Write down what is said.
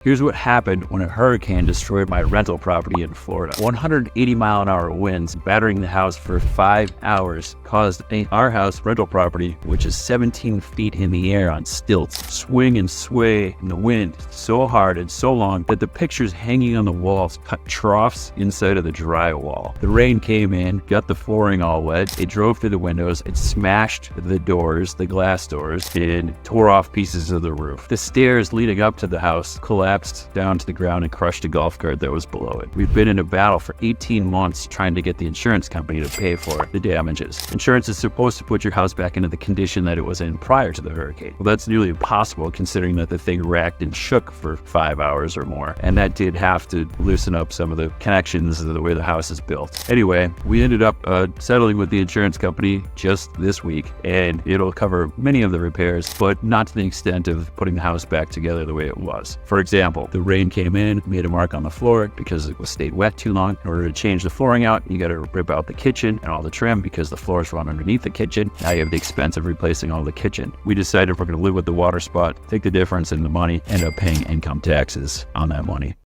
Here's what happened when a hurricane destroyed my rental property in Florida. 180-mile-an-hour winds battering the house for 5 hours caused our house rental property, which is 17 feet in the air on stilts, swing and sway in the wind so hard and so long that the pictures hanging on the walls cut troughs inside of the drywall. The rain came in, got the flooring all wet, it drove through the windows, it smashed the doors, the glass doors, and tore off pieces of the roof. The stairs leading up to the house collapsed down to the ground and crushed a golf cart that was below it. We've been in a battle for 18 months trying to get the insurance company to pay for the damages. Insurance is supposed to put your house back into the condition that it was in prior to the hurricane. Well, that's nearly impossible considering that the thing racked and shook for 5 hours or more. And that did have to loosen up some of the connections of the way the house is built. Anyway, we ended up settling with the insurance company just this week, and it'll cover many of the repairs, but not to the extent of putting the house back together the way it was. For example, the rain came in, made a mark on the floor because it was stayed wet too long. In order to change the flooring out, you got to rip out the kitchen and all the trim because the floors run underneath the kitchen. Now you have the expense of replacing all the kitchen. We decided we're going to live with the water spot, take the difference in the money, end up paying income taxes on that money.